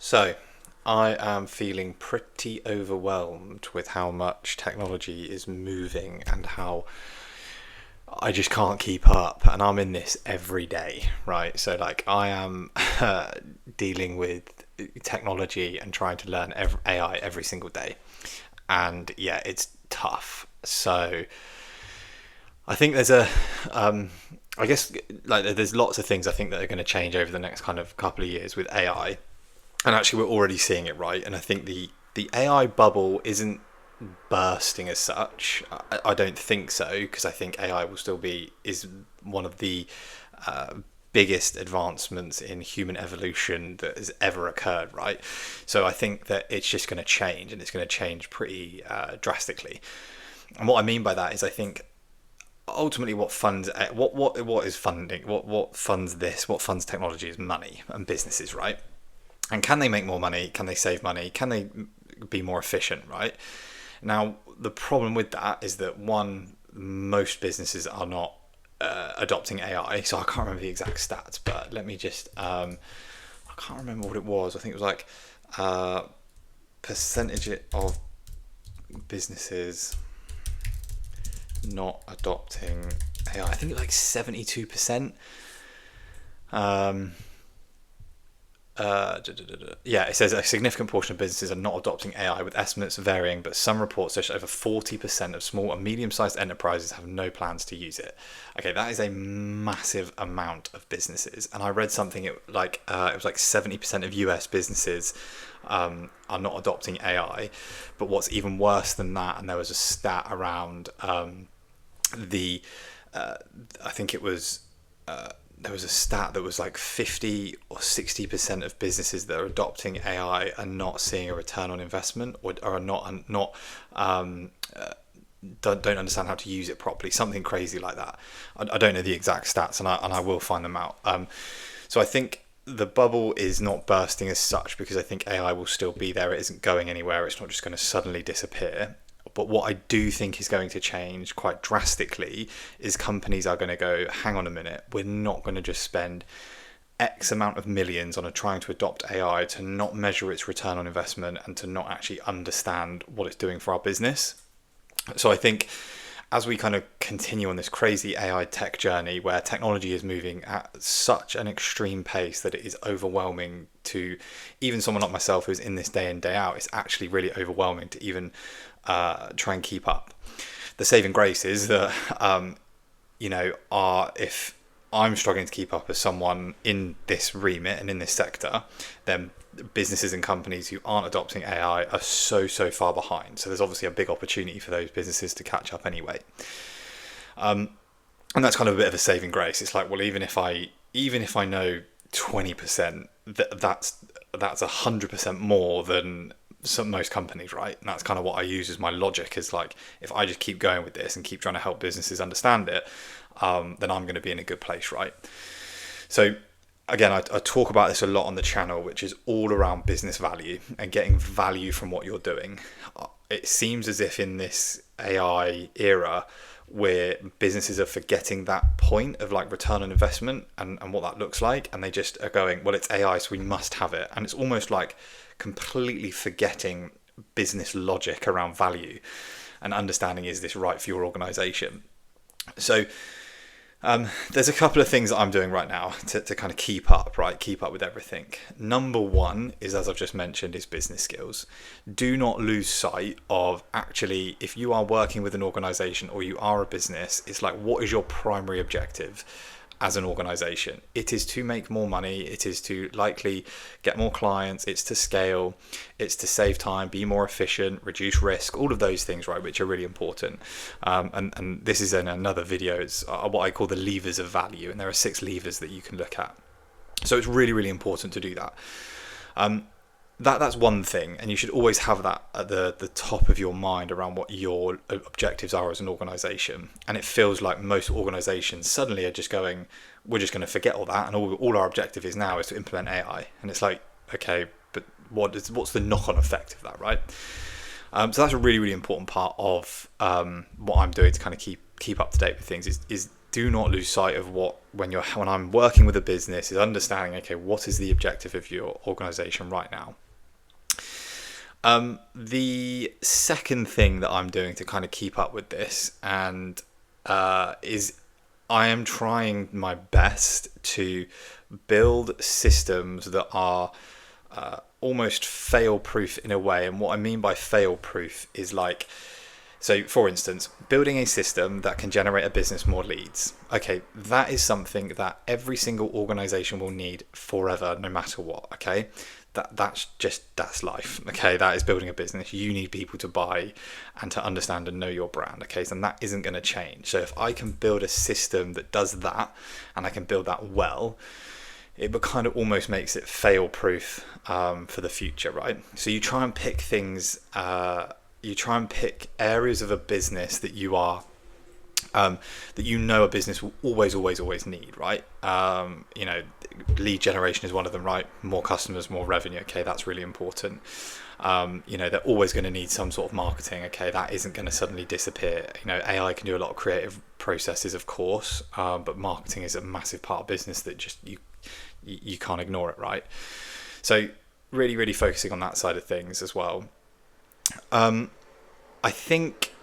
So, I am feeling pretty overwhelmed with how much technology is moving and how I just can't keep up. And I'm in this every day, right? So, like, I am dealing with technology and trying to learn AI every single day. And yeah, it's tough. So, I think I guess, like, there's lots of things I think that are going to change over the next kind of couple of years with AI, and actually we're already seeing it, right? And I think the AI bubble isn't bursting as such. I don't think so, because I think AI will still be is one of the uh, biggest advancements in human evolution that has ever occurred, right? So I think that it's just going to change, and it's going to change pretty drastically. And what I mean by that is, I think ultimately what funds what is funding, what funds what funds technology is money and businesses, right? And can they make more money? Can they save money? Can they be more efficient, right? Now, the problem with that is that, one, most businesses are not adopting AI. So I can't remember the exact stats, but let me just, I can't remember what it was. I think it was like percentage of businesses not adopting AI. I think it's like 72%. Um, yeah, it says a significant portion of businesses are not adopting AI, with estimates varying, but some reports suggest over 40% of small and medium-sized enterprises have no plans to use it. Okay, that is a massive amount of businesses. And I read something, it was like 70% of US businesses are not adopting AI. But what's even worse than that, and there was a stat around the, I think it was, there was a stat that was like 50 or 60% of businesses that are adopting AI are not seeing a return on investment, or are not don't understand how to use it properly. Something crazy like that. I don't know the exact stats, and I will find them out. So I think the bubble is not bursting as such, because I think AI will still be there. It isn't going anywhere. It's not just going to suddenly disappear. But what I do think is going to change quite drastically is companies are going to go, hang on a minute, we're not going to just spend X amount of millions on trying to adopt AI to not measure its return on investment and to not actually understand what it's doing for our business. So I think as we kind of continue on this crazy AI tech journey, where technology is moving at such an extreme pace that it is overwhelming to even someone like myself who's in this day in, day out, it's actually really overwhelming to even try and keep up. The saving grace is that, if I'm struggling to keep up as someone in this remit and in this sector, then businesses and companies who aren't adopting AI are so far behind. So there's obviously a big opportunity for those businesses to catch up anyway. And that's kind of a bit of a saving grace. It's like, well, even if I know 20%, that's 100% more than most companies, right? And that's kind of what I use as my logic, is like, if I just keep going with this and keep trying to help businesses understand it, then I'm going to be in a good place, right? So again, I talk about this a lot on the channel, which is all around business value and getting value from what you're doing. It seems as if in this AI era, where businesses are forgetting that point of like return on investment and what that looks like, and they just are going, well, it's AI, so we must have it. And it's almost like completely forgetting business logic around value and understanding, is this right for your organization? So there's a couple of things that I'm doing right now to kind of keep up with everything. Number one is, as I've just mentioned, is business skills. Do not lose sight of, actually, if you are working with an organization or you are a business, it's like, what is your primary objective as an organization? It is to make more money. It is to likely get more clients. It's to scale. It's to save time, be more efficient, reduce risk, all of those things, right, which are really important. And this is in another video. It's what I call the levers of value. And there are 6 levers that you can look at. So it's really, really important to do that. That's one thing, and you should always have that at the top of your mind around what your objectives are as an organization. And it feels like most organizations suddenly are just going, we're just going to forget all that, and all our objective is now is to implement AI. And it's like, okay, but what's the knock-on effect of that, right? So that's a really, really important part of what I'm doing to kind of keep up to date with things, is do not lose sight of when I'm working with a business, is understanding, okay, what is the objective of your organization right now? The second thing that I'm doing to kind of keep up with this and is I am trying my best to build systems that are almost fail-proof in a way. And what I mean by fail-proof is like, so for instance, building a system that can generate a business more leads. Okay, that is something that every single organization will need forever, no matter what. Okay, that's life. Okay, that is building a business. You need people to buy and to understand and know your brand. Okay, so that isn't going to change. So if I can build a system that does that, and I can build that well, it kind of almost makes it fail-proof for the future, right? So you try and pick things. You try and pick areas of a business that you are, that you know a business will always need, right? Lead generation is one of them, right? More customers, more revenue. Okay, that's really important. They're always going to need some sort of marketing. Okay, that isn't going to suddenly disappear. AI can do a lot of creative processes, of course, but marketing is a massive part of business that just you can't ignore it, right? So really focusing on that side of things as well. I think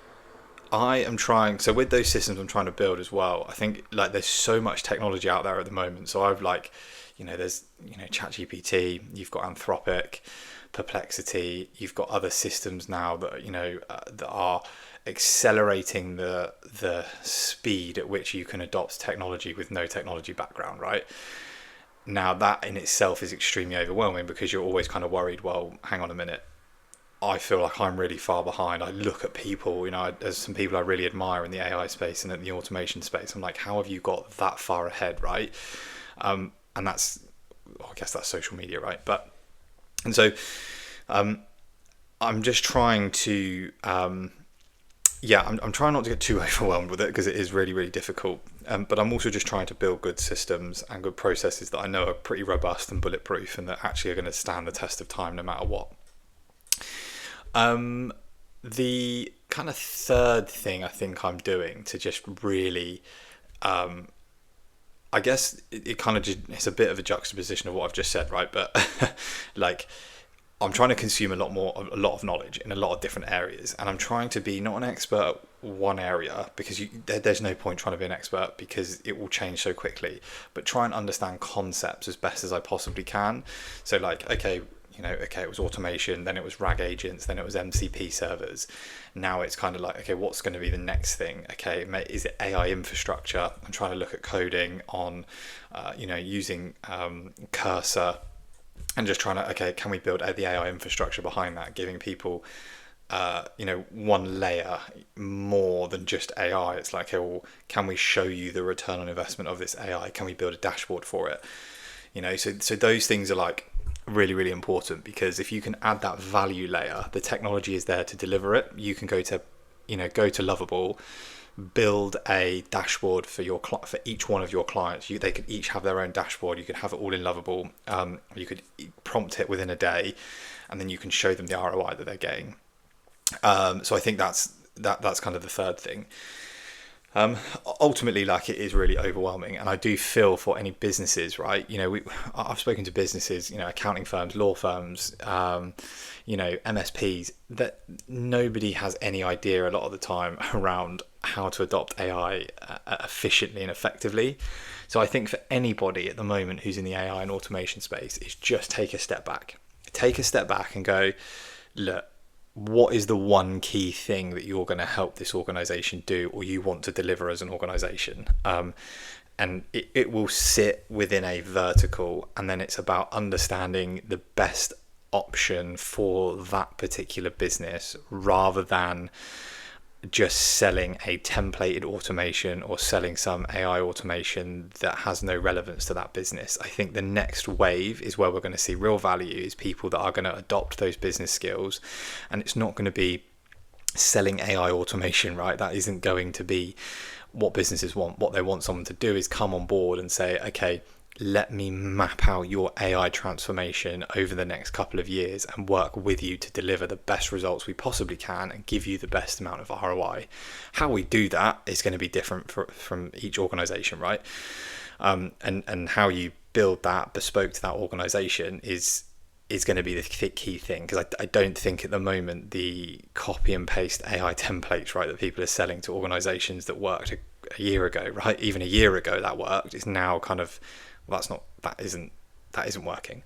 I am trying, so with those systems I'm trying to build as well, I think like there's so much technology out there at the moment. So I've there's, ChatGPT, you've got Anthropic, Perplexity, you've got other systems now that, that are accelerating the speed at which you can adopt technology with no technology background, right? Now that in itself is extremely overwhelming because you're always kind of worried, well, hang on a minute. I feel like I'm really far behind. I look at people, there's some people I really admire in the AI space and in the automation space. I'm like, how have you got that far ahead, right? And that's, I guess that's social media, right? I'm just trying to, I'm trying not to get too overwhelmed with it because it is really difficult. But I'm also just trying to build good systems and good processes that I know are pretty robust and bulletproof and that actually are going to stand the test of time no matter what. The kind of third thing I think I'm doing to just really, I guess it kind of just, it's a bit of a juxtaposition of what I've just said, right? But like, I'm trying to consume a lot of knowledge in a lot of different areas, and I'm trying to be not an expert at one area because there's no point trying to be an expert because it will change so quickly. But try and understand concepts as best as I possibly can. So like, okay, it was automation, then it was RAG agents, then it was MCP servers. Now it's kind of like, okay, what's going to be the next thing? Okay, is it AI infrastructure? I'm trying to look at coding on, using Cursor and just trying to, okay, can we build the AI infrastructure behind that, giving people, one layer more than just AI. It's like, okay, well, can we show you the return on investment of this AI? Can we build a dashboard for it? So those things are like, really important because if you can add that value layer, the technology is there to deliver it. You can go to Lovable, build a dashboard for each one of your clients. They could each have their own dashboard. You could have it all in Lovable. You could prompt it within a day, and then you can show them the ROI that they're getting. So I think that's kind of the third thing. Ultimately, like, it is really overwhelming, and I do feel for any businesses, right? I've spoken to businesses, accounting firms, law firms, MSPs, that nobody has any idea a lot of the time around how to adopt AI efficiently and effectively. So I think for anybody at the moment who's in the AI and automation space, is just take a step back and go, look, what is the one key thing that you're going to help this organization do or you want to deliver as an organization? And it will sit within a vertical, and then it's about understanding the best option for that particular business rather than just selling a templated automation or selling some AI automation that has no relevance to that business. I think the next wave is where we're going to see real value, is people that are going to adopt those business skills, and it's not going to be selling AI automation, right? That isn't going to be what businesses want. What they want someone to do is come on board and say, okay, let me map out your AI transformation over the next couple of years and work with you to deliver the best results we possibly can and give you the best amount of ROI. How we do that is going to be different from each organization, right? And how you build that bespoke to that organization is going to be the key thing, because I don't think at the moment the copy and paste AI templates, right, that people are selling to organizations that worked a year ago, right, even a year ago that worked, is now kind of, well, that isn't working.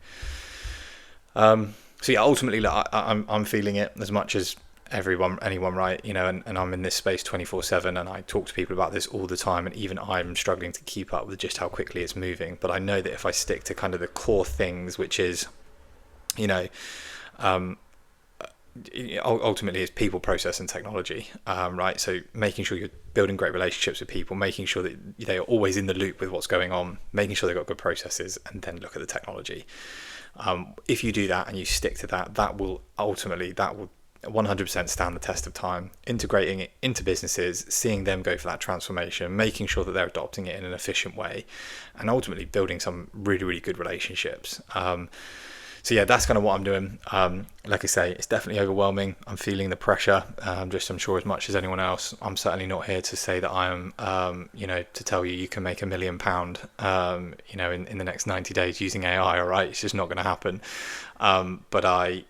So yeah, ultimately, look, I'm feeling it as much as anyone, right? And I'm in this space 24/7, and I talk to people about this all the time, and even I'm struggling to keep up with just how quickly it's moving. But I know that if I stick to kind of the core things, which is, ultimately it's people, process, and technology, right? So making sure you're building great relationships with people, making sure that they are always in the loop with what's going on, making sure they've got good processes, and then look at the technology. If you do that and you stick to that, that will 100% stand the test of time, integrating it into businesses, seeing them go for that transformation, making sure that they're adopting it in an efficient way, and ultimately building some really, really good relationships. So yeah, that's kind of what I'm doing. Like I say, it's definitely overwhelming. I'm feeling the pressure, I'm sure as much as anyone else. I'm certainly not here to say that I am, to tell you can make £1 million, in the next 90 days using AI. All right, it's just not going to happen. But I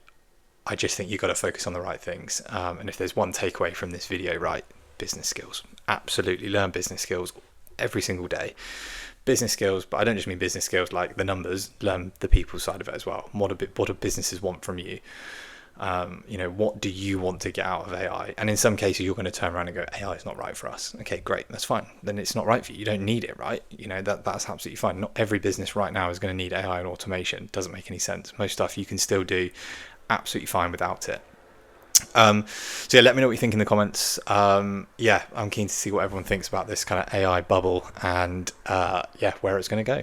just think you've got to focus on the right things. And if there's one takeaway from this video, right, business skills. Absolutely learn business skills every single day. Business skills, but I don't just mean business skills like the numbers, learn the people side of it as well. What do businesses want from you? What do you want to get out of AI? And in some cases, you're going to turn around and go, AI is not right for us. Okay, great, that's fine. Then it's not right for you. You don't need it, right? That's absolutely fine. Not every business right now is going to need AI and automation. Doesn't make any sense. Most stuff you can still do absolutely fine without it. So yeah, let me know what you think in the comments. I'm keen to see what everyone thinks about this kind of AI bubble and where it's going to go.